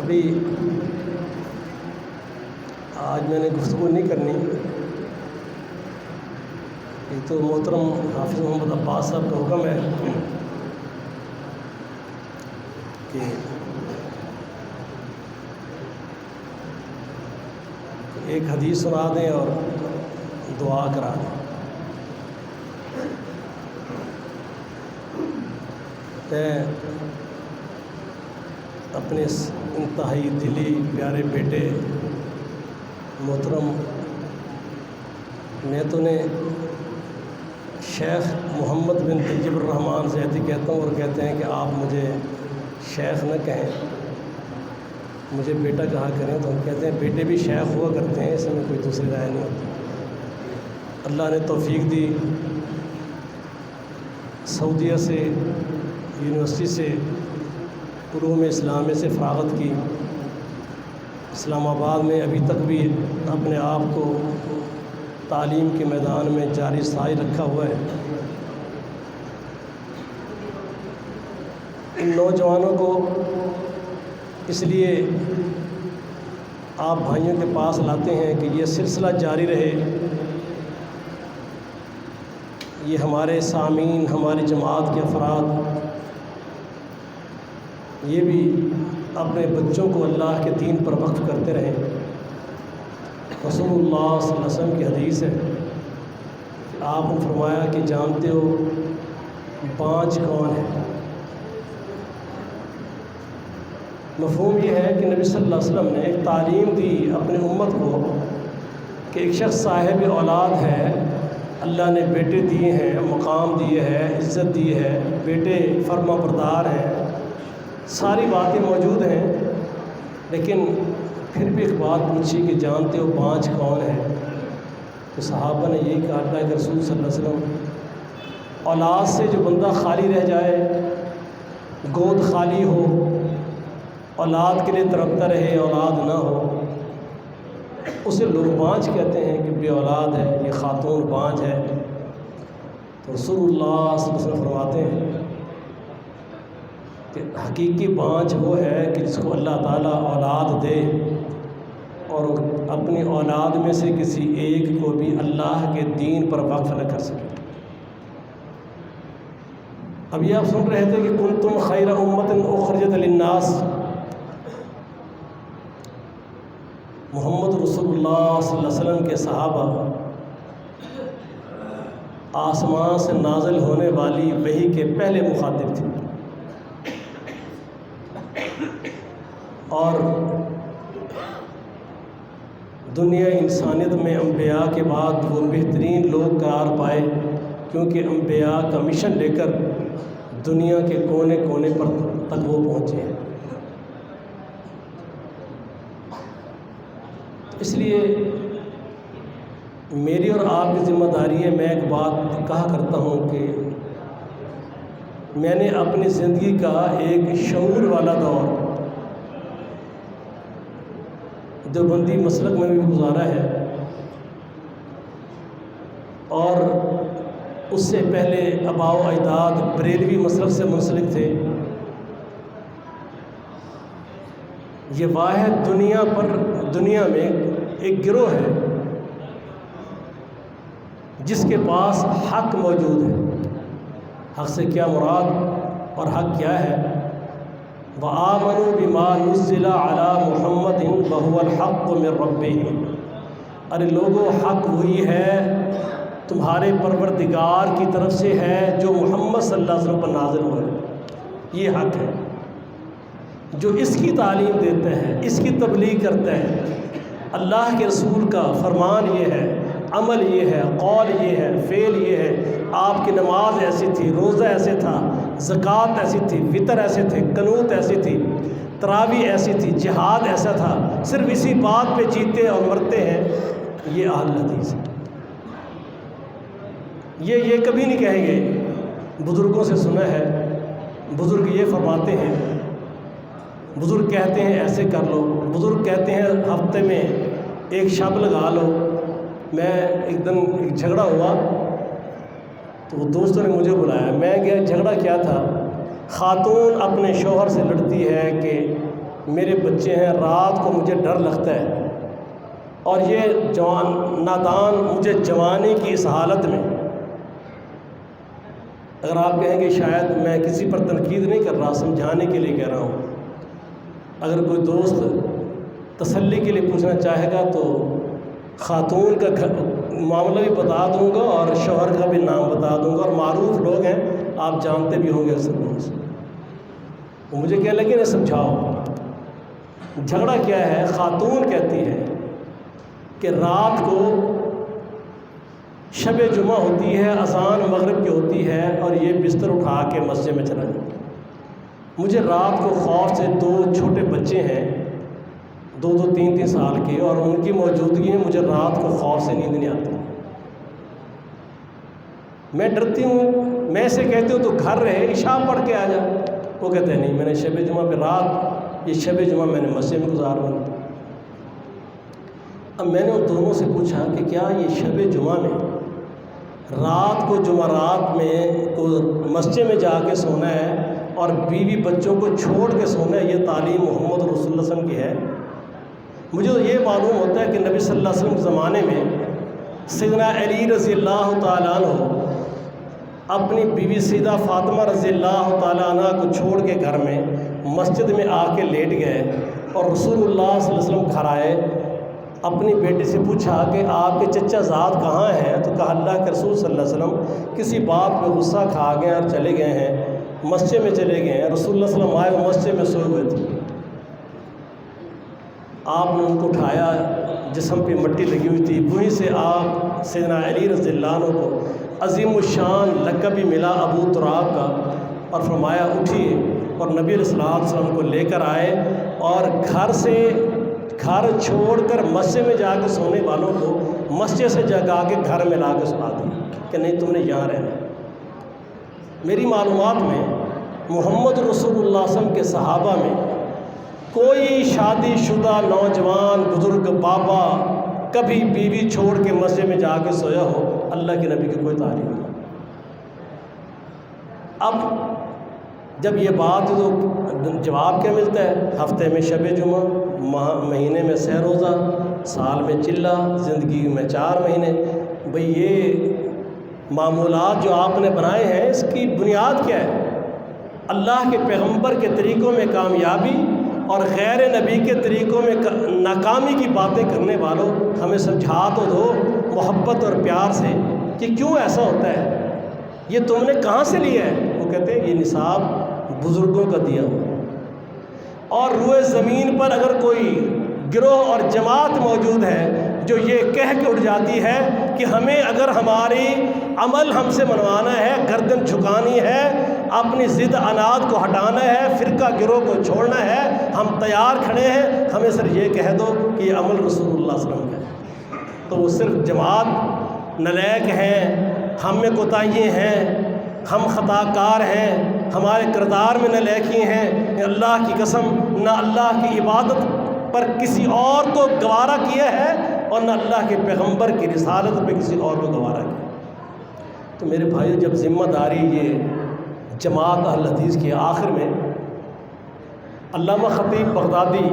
ابھی آج میں نے گفتگو نہیں کرنی، ایک تو محترم حافظ محمد عباس صاحب کا حکم ہے کہ ایک حدیث سنا دیں اور دعا کرا دیں۔ میں اپنے انتہائی دلی پیارے بیٹے محترم میں تو نے شیخ محمد بن طیب الرحمن زیدی کہتا ہوں، اور کہتے ہیں کہ آپ مجھے شیخ نہ کہیں، مجھے بیٹا کہا کریں، تو ہم کہتے ہیں بیٹے بھی شیخ ہوا کرتے ہیں، اس میں کوئی دوسری رائے نہیں ہوتی۔ اللہ نے توفیق دی، سعودیہ سے یونیورسٹی سے علوم اسلامیہ سے فراغت کی، اسلام آباد میں ابھی تک بھی اپنے آپ کو تعلیم کے میدان میں جاری ساری رکھا ہوا ہے۔ ان نوجوانوں کو اس لیے آپ بھائیوں کے پاس لاتے ہیں کہ یہ سلسلہ جاری رہے، یہ ہمارے سامعین، ہماری جماعت کے افراد یہ بھی اپنے بچوں کو اللہ کے دین پر وقف کرتے رہیں۔ رسول اللہ صلی اللہ علیہ وسلم کی حدیث ہے کہ آپ نے فرمایا کہ جانتے ہو بانجھ کون ہے؟ مفہوم یہ ہے کہ نبی صلی اللہ علیہ وسلم نے ایک تعلیم دی اپنی امت کو کہ ایک شخص صاحب اولاد ہے، اللہ نے بیٹے دیے ہیں، مقام دیے ہیں، عزت دی ہے، بیٹے فرما بردار ہیں، ساری باتیں موجود ہیں، لیکن پھر بھی ایک بات پوچھی کہ جانتے ہو بانجھ کون ہے؟ تو صحابہ نے یہی کہا اللہ کہ رسول صلی اللہ علیہ وسلم اولاد سے جو بندہ خالی رہ جائے، گود خالی ہو، اولاد کے لیے تڑپتا رہے، اولاد نہ ہو، اسے لوگ بانجھ کہتے ہیں کہ بے اولاد ہے، یہ خاتون بانجھ ہے۔ تو رسول اللہ صلی اللہ علیہ وسلم فرماتے ہیں کہ حقیقی بانجھ وہ ہے کہ جس کو اللہ تعالیٰ اولاد دے اور اپنی اولاد میں سے کسی ایک کو بھی اللہ کے دین پر وقف نہ کر سکے۔ اب یہ آپ سن رہے تھے کہ کنتم خیر امت اخرجت للناس، محمد رسول اللہ صلی اللہ علیہ وسلم کے صحابہ آسمان سے نازل ہونے والی وحی کے پہلے مخاطب تھے، اور دنیا انسانیت میں انبیاء کے بعد وہ بہترین لوگ قرار پائے، کیونکہ انبیاء کا مشن لے کر دنیا کے کونے کونے پر تک وہ پہنچے ہیں۔ اس لیے میری اور آپ کی ذمہ داری ہے، میں ایک بات کہا کرتا ہوں کہ میں نے اپنی زندگی کا ایک شعور والا دور دیوبندی مسلک میں بھی گزارا ہے، اور اس سے پہلے آباء و اجداد بریلوی مسلک سے منسلک تھے۔ یہ واحد دنیا میں ایک گروہ ہے جس کے پاس حق موجود ہے۔ حق سے کیا مراد اور حق کیا ہے؟ وَآمَنُوا بِمَا نُزِّلَ عَلَى مُحَمَّدٍ وَهُوَ الْحَقُّ مِنْ رَبِّهِمْ۔ ارے لوگوں، حق وہی ہے تمہارے پروردگار کی طرف سے ہے جو محمد صلی اللہ علیہ وسلم پر نازل ہوا ہے، یہ حق ہے۔ جو اس کی تعلیم دیتے ہیں، اس کی تبلیغ کرتے ہیں، اللہ کے رسول کا فرمان یہ ہے، عمل یہ ہے، قول یہ ہے، فعل یہ ہے۔ آپ کی نماز ایسی تھی، روزہ ایسے تھا، زکوٰۃ ایسی تھی، فطر ایسے تھے، قنوت ایسی تھی، تراویح ایسی تھی، جہاد ایسا تھا، صرف اسی بات پہ جیتے اور مرتے ہیں۔ یہ اہل حدیث ہے۔ یہ کبھی نہیں کہیں گے، بزرگوں سے سنا ہے، بزرگ یہ فرماتے ہیں، بزرگ کہتے ہیں ایسے کر لو، بزرگ کہتے ہیں ہفتے میں ایک شب لگا لو۔ میں ایک دن ایک جھگڑا ہوا تو وہ دوستوں نے مجھے بلایا، میں گیا، جھگڑا کیا تھا؟ خاتون اپنے شوہر سے لڑتی ہے کہ میرے بچے ہیں، رات کو مجھے ڈر لگتا ہے، اور یہ جوان نادان مجھے جوانی کی اس حالت میں، اگر آپ کہیں گے شاید میں کسی پر تنقید نہیں کر رہا، سمجھانے کے لیے کہہ رہا ہوں، اگر کوئی دوست تسلی کے لیے پوچھنا چاہے گا تو خاتون کا معاملہ بھی بتا دوں گا اور شوہر کا بھی نام بتا دوں گا، اور معروف لوگ ہیں، آپ جانتے بھی ہوں گے اکثر لوگوں سے۔ وہ مجھے کہہ لگے نہ سمجھاؤ جھگڑا کیا ہے۔ خاتون کہتی ہے کہ رات کو شب جمعہ ہوتی ہے، اذان مغرب کی ہوتی ہے، اور یہ بستر اٹھا کے مسجد میں چلا جاتا ہے۔ مجھے رات کو خوف سے، 2 چھوٹے بچے ہیں 2-2 3-3 سال کے، اور ان کی موجودگی میں مجھے رات کو خوف سے نیند نہیں آتی، میں ڈرتی ہوں۔ میں سے کہتی ہوں تو گھر رہے، عشاء پڑھ کے آ جا، وہ کہتے ہیں نہیں، میں نے شب جمعہ پہ رات، یہ شب جمعہ میں نے مسجد میں گزارنا۔ اب میں نے ان دونوں سے پوچھا کہ کیا یہ شب جمعہ میں رات کو جمعرات میں کو مسجد میں جا کے سونا ہے اور بیوی بچوں کو چھوڑ کے سونا ہے، یہ تعلیم محمد رسول اللہ صلی اللہ علیہ وسلم کی ہے؟ مجھے تو یہ معلوم ہوتا ہے کہ نبی صلی اللہ علیہ وسلم کے زمانے میں سیدنا علی رضی اللہ تعالیٰ عنہ اپنی بیوی سیدہ فاطمہ رضی اللہ تعالیٰ عنہ کو چھوڑ کے گھر میں مسجد میں آ کے لیٹ گئے، اور رسول اللہ صلی اللہ علیہ وسلم گھر آئے، اپنی بیٹی سے پوچھا کہ آپ کے چچا زاد کہاں ہیں؟ تو کہا اللہ کے رسول صلی اللہ علیہ وسلم کسی بات پہ غصہ کھا گئے اور چلے گئے ہیں، مسجد میں چلے گئے ہیں۔ رسول اللہ صلی اللہ علیہ وسلم آئے، وہ مسجد میں سوئے ہوئے تھے، آپ نے ان کو اٹھایا، جسم پہ مٹی لگی ہوئی تھی، وہیں سے آپ سیدنا علی رضی اللہ عنہ کو عظیم الشان لقب بھی ملا ابو تراب کا، اور فرمایا اٹھیے، اور نبی علیہ الصلوۃ والسلام کو لے کر آئے، اور گھر چھوڑ کر مسجد میں جا کے سونے والوں کو مسجد سے جگا کے گھر میں لا کے سلا دیا کہ نہیں تم نے یہاں رہنا۔ میری معلومات میں محمد رسول اللہ صلی اللہ علیہ وسلم کے صحابہ میں کوئی شادی شدہ نوجوان بزرگ بابا کبھی بیوی چھوڑ کے مسجد میں جا کے سویا ہو، اللہ کے نبی کی کوئی تعلیم نہیں۔ اب جب یہ بات تو جواب کیا ملتا ہے؟ ہفتے میں شب جمعہ، مہینے میں سہ روزہ، سال میں چلہ، زندگی میں 4 مہینے۔ بھئی یہ معمولات جو آپ نے بنائے ہیں اس کی بنیاد کیا ہے؟ اللہ کے پیغمبر کے طریقوں میں کامیابی اور غیر نبی کے طریقوں میں ناکامی کی باتیں کرنے والوں، ہمیں سمجھا تو دو محبت اور پیار سے کہ کیوں ایسا ہوتا ہے، یہ تم نے کہاں سے لیا ہے؟ وہ کہتے ہیں یہ نصاب بزرگوں کا دیا ہوا ہے۔ اور روئے زمین پر اگر کوئی گروہ اور جماعت موجود ہے جو یہ کہہ کے اٹھ جاتی ہے کہ ہمیں اگر ہماری عمل ہم سے منوانا ہے، گردن جھکانی ہے، اپنی ضد عناد کو ہٹانا ہے، فرقہ گروہ کو چھوڑنا ہے، ہم تیار کھڑے ہیں، ہمیں صرف یہ کہہ دو کہ یہ عمل رسول اللہ صلی اللہ علیہ وسلم کا ہے، تو وہ صرف جماعت نالیک ہیں، ہم میں کوتاہیاں ہیں، ہم خطا کار ہیں، ہمارے کردار میں نالیکی ہیں، اللہ کی قسم نہ اللہ کی عبادت پر کسی اور کو گوارا کیا ہے اور نہ اللہ کے پیغمبر کی رسالت پہ کسی اور کو گوارا کیا۔ تو میرے بھائیو، جب ذمہ داری یہ جماعت اہل حدیث کی آخر میں علامہ خطیب بغدادی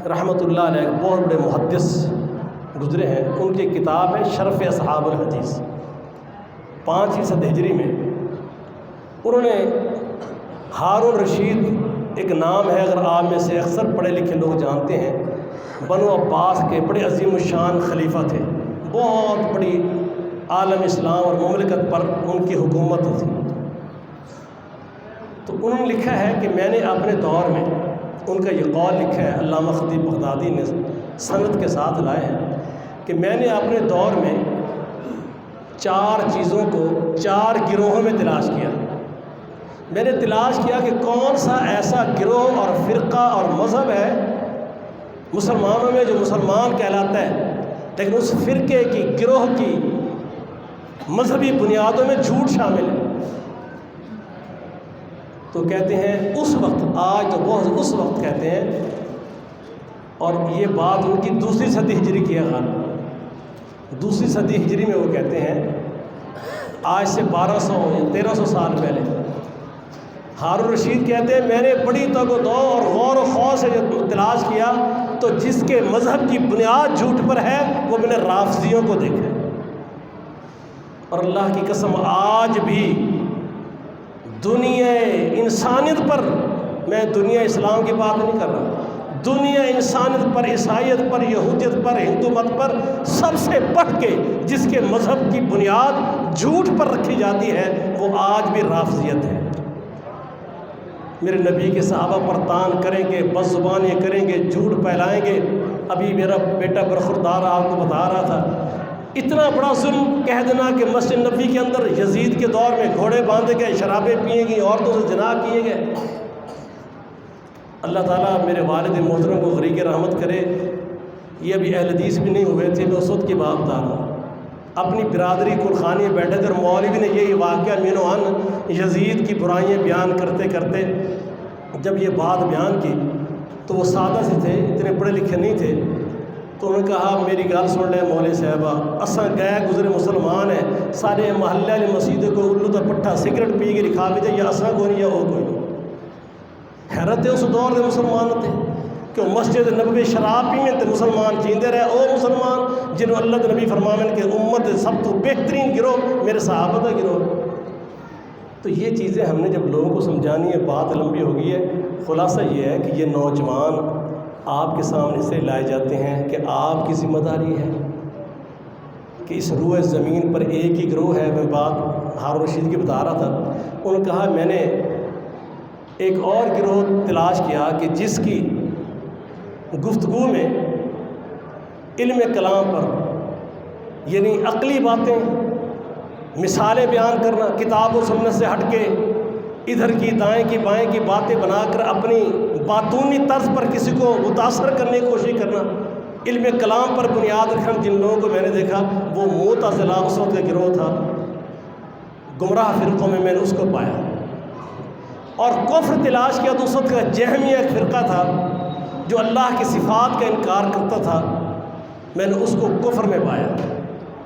رحمۃ اللہ علیہ بہت بڑے محدث گزرے ہیں، ان کی کتاب ہے شرف اصحاب الحدیث 5 صدی ہجری میں، انہوں نے ہارون رشید ایک نام ہے، اگر آپ میں سے اکثر پڑھے لکھے لوگ جانتے ہیں، بنو عباس کے بڑے عظیم الشان خلیفہ تھے، بہت بڑی عالم اسلام اور مملکت پر ان کی حکومت تھی۔ تو انہوں نے لکھا ہے کہ میں نے اپنے دور میں، ان کا یہ قول لکھا ہے، علامہ خطیب بغدادی نے سند کے ساتھ لائے ہیں کہ میں نے اپنے دور میں 4 چیزوں کو 4 گروہوں میں تلاش کیا۔ میں نے تلاش کیا کہ کون سا ایسا گروہ اور فرقہ اور مذہب ہے مسلمانوں میں جو مسلمان کہلاتا ہے لیکن اس فرقے کی گروہ کی مذہبی بنیادوں میں جھوٹ شامل ہے۔ تو کہتے ہیں اس وقت، آج تو بہت اس وقت کہتے ہیں، اور یہ بات ان کی 2 صدی ہجری کی ہے، غالب 2 صدی ہجری میں وہ کہتے ہیں، آج سے 1200 یا 1300 سال پہلے ہارون رشید کہتے ہیں میں نے بڑی تگ و دو اور غور و خوض سے جب تلاش کیا تو جس کے مذہب کی بنیاد جھوٹ پر ہے وہ میں نے رافضیوں کو دیکھا. اور اللہ کی قسم آج بھی دنیا انسانیت پر، میں دنیا اسلام کی بات نہیں کر رہا، دنیا انسانیت پر، عیسائیت پر، یہودیت پر، ہندو مت پر سب سے بڑھ کے جس کے مذہب کی بنیاد جھوٹ پر رکھی جاتی ہے وہ آج بھی رافضیت ہے. میرے نبی کے صحابہ پر تان کریں گے، بد زبانیاں کریں گے، جھوٹ پھیلائیں گے. ابھی میرا بیٹا برخوردار آپ کو بتا رہا تھا، اتنا بڑا ظلم کہہ دینا کہ مسجد نبی کے اندر یزید کے دور میں گھوڑے باندھے گئے، شرابیں پیے گئی، عورتوں سے زنا کیے گئے. اللہ تعالیٰ میرے والد محترم کو غریق رحمت کرے. یہ ابھی اہل حدیث بھی نہیں ہوئے تھے، میں اس وقت کی بات بتا رہا ہوں. اپنی برادری کلخانی میں بیٹھے کر مولوی نے یہی واقعہ مین و عن یزید کی برائیاں بیان کرتے کرتے جب یہ بات بیان کی تو وہ سادہ سے تھے، اتنے پڑھے لکھے نہیں تھے. تو انہوں نے کہا میری گل سن لیں مولوی صاحبہ، اساں گئے گزرے مسلمان ہیں، سارے محلے والی مسجد کو الو دا پٹھا سگریٹ پی کے لکھا بھی یا اساں کوئی نہیں یا وہ کوئی نہیں. حیرت ہے اس دور دے مسلمان تھے کہ مسجد نبوی شراب پیویں تے مسلمان جیندے رہے. او مسلمان جنہوں اللہ دے نبی فرماویں کہ امت سب تو بہترین گروہ میرے صحابہ دا گروہ. تو یہ چیزیں ہم نے جب لوگوں کو سمجھانی ہے، بات لمبی ہو گئی ہے. خلاصہ یہ ہے کہ یہ نوجوان آپ کے سامنے سے لائے جاتے ہیں کہ آپ کی ذمہ داری ہے کہ اس روئے زمین پر ایک ہی گروہ ہے. میں بات ہارون رشید کی بتا رہا تھا، انہوں نے کہا میں نے ایک اور گروہ تلاش کیا کہ جس کی گفتگو میں علم کلام پر، یعنی عقلی باتیں، مثالیں بیان کرنا، کتاب و سنت سے ہٹ کے ادھر کی دائیں کی بائیں کی باتیں بنا کر اپنی باطونی طرز پر کسی کو متاثر کرنے کی کوشش کرنا، علم کلام پر بنیاد رکھنا. جن لوگوں کو میں نے دیکھا وہ معتزلہ اس وقت کا گروہ تھا، گمراہ فرقوں میں نے اس کو پایا. اور کفر تلاش کیا تو اس وقت کا جہمیہ ایک فرقہ تھا جو اللہ کی صفات کا انکار کرتا تھا، میں نے اس کو کفر میں پایا،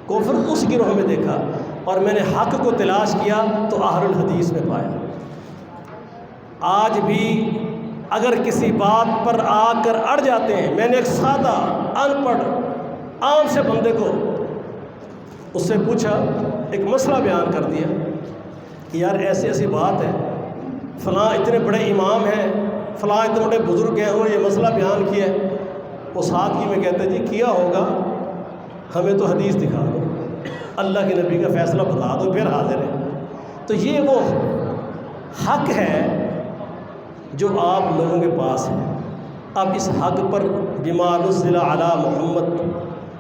کفر اس گروہ میں دیکھا. اور میں نے حق کو تلاش کیا تو اہل الحدیث میں پایا. آج بھی اگر کسی بات پر آ کر اڑ جاتے ہیں، میں نے ایک سادہ ان پڑھ عام سے بندے کو اس سے پوچھا، ایک مسئلہ بیان کر دیا کہ یار ایسی ایسی بات ہے، فلاں اتنے بڑے امام ہیں، فلاں اتنے بڑے بزرگ ہیں، انہوں نے یہ مسئلہ بیان کیا ہے. وہ ساتھ ہی میں کہتے جی کیا ہوگا، ہمیں تو حدیث دکھا دو، اللہ کے نبی کا فیصلہ بتا دو، پھر حاضر ہے. تو یہ وہ حق ہے جو آپ لوگوں کے پاس ہے. اب اس حق پر بما نزل علی محمد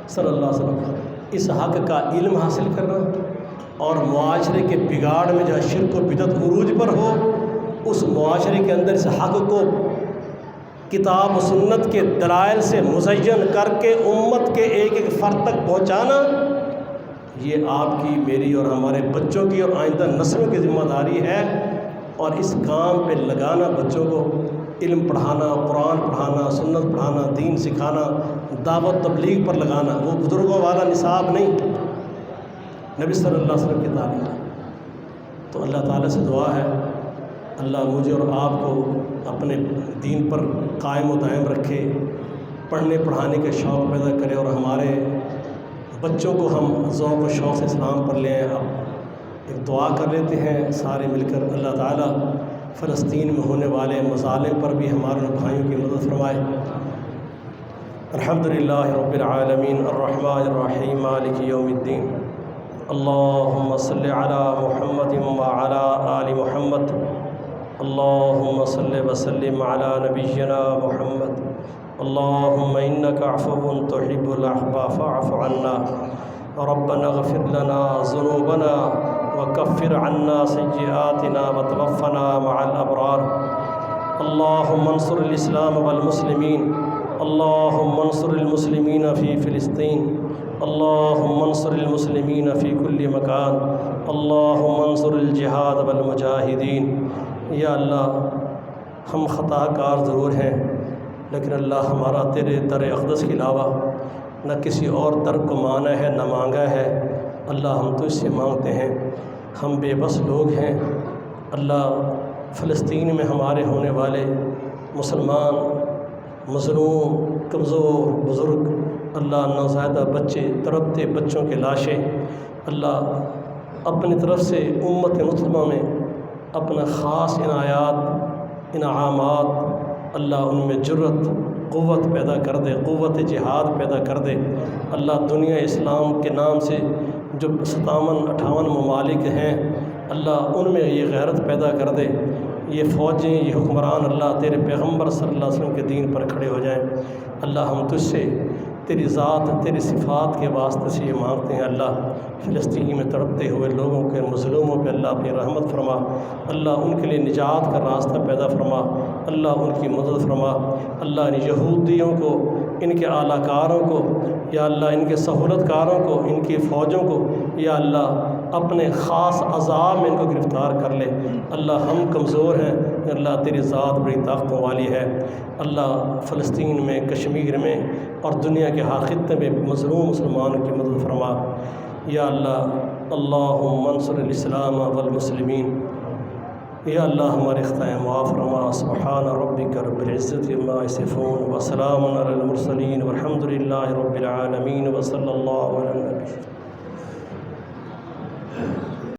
صلی اللہ علیہ وسلم، اس حق کا علم حاصل کرنا اور معاشرے کے بگاڑ میں جہاں شرک و بدعت عروج پر ہو، اس معاشرے کے اندر اس حق کو کتاب و سنت کے دلائل سے مزین کر کے امت کے ایک ایک فرد تک پہنچانا، یہ آپ کی، میری اور ہمارے بچوں کی اور آئندہ نسلوں کی ذمہ داری ہے. اور اس کام پہ لگانا، بچوں کو علم پڑھانا، قرآن پڑھانا، سنت پڑھانا، دین سکھانا، دعوت تبلیغ پر لگانا، وہ بزرگوں والا نصاب نہیں، نبی صلی اللہ علیہ وسلم کی تعلیم. تو اللہ تعالیٰ سے دعا ہے اللہ مجھے اور آپ کو اپنے دین پر قائم و دائم رکھے، پڑھنے پڑھانے کا شوق پیدا کرے اور ہمارے بچوں کو ہم ذوق و شوق سے اسلام پر لے آئیں. اب ایک دعا کر لیتے ہیں سارے مل کر. اللہ تعالیٰ فلسطین میں ہونے والے مظالم پر بھی ہمارے بھائیوں کی مدد فرمائے. الحمدللہ رب العالمین الرحمن الرحیم مالک یوم الدین. اللہم صلی علی محمد وعلی آل محمد. اللہم صلی وسلم علی نبینا محمد. اللہم انک عفو تحب العفو فاعف عنا. ربنا اغفر لنا ذنوبنا وكفر عنا سيئاتنا وتوفنا مع الأبرار. اللهم انصر الإسلام والمسلمين. اللهم انصر المسلمين في فلسطين. اللهم انصر المسلمين في كل مكان. اللهم انصر الجهاد والمجاهدين. یا اللہ ہم خطا کار ضرور ہیں، لیکن اللہ ہمارا تیرے در اقدس کے علاوہ نہ کسی اور در کو مانا ہے نہ مانگا ہے. اللہ ہم تو اس سے مانگتے ہیں، ہم بے بس لوگ ہیں. اللہ فلسطین میں ہمارے ہونے والے مسلمان مظلوم کمزور بزرگ اللہ نوزائیدہ بچے تڑپتے بچوں کے لاشیں اللہ اپنی طرف سے امت مسلمہ میں اپنا خاص عنایات انعامات اللہ ان میں جرت قوت پیدا کر دے، قوت جہاد پیدا کر دے اللہ دنیا اسلام کے نام سے جو 57-58 ممالک ہیں اللہ ان میں یہ غیرت پیدا کر دے، یہ فوجیں یہ حکمران اللہ تیرے پیغمبر صلی اللہ علیہ وسلم کے دین پر کھڑے ہو جائیں اللہ ہم تجھ سے تیری ذات تیری صفات کے واسطے سے یہ مانگتے ہیں اللہ فلسطین میں تڑپتے ہوئے لوگوں کے مظلوموں پہ اللہ اپنی رحمت فرما اللہ ان کے لیے نجات کا راستہ پیدا فرما اللہ ان کی مدد فرما اللہ ان یہودیوں کو ان کے اعلی کاروں کو یا اللہ ان کے سہولت کاروں کو ان کی فوجوں کو یا اللہ اپنے خاص عذاب میں ان کو گرفتار کر لے اللہ ہم کمزور ہیں اللہ تیری ذات بڑی طاقتوں والی ہے اللہ فلسطین میں کشمیر میں اور دنیا کے ہر خطے میں مظلوم مسلمانوں کی مدد فرما یا اللہ اللہم انصر الاسلام والمسلمین یا اللہ ہمارے خطائیں معاف فرما سبحان ربک رب العزت عما یصفون وسلام علی المرسلین والحمد للہ رب العالمین وصلی اللہ علی النبی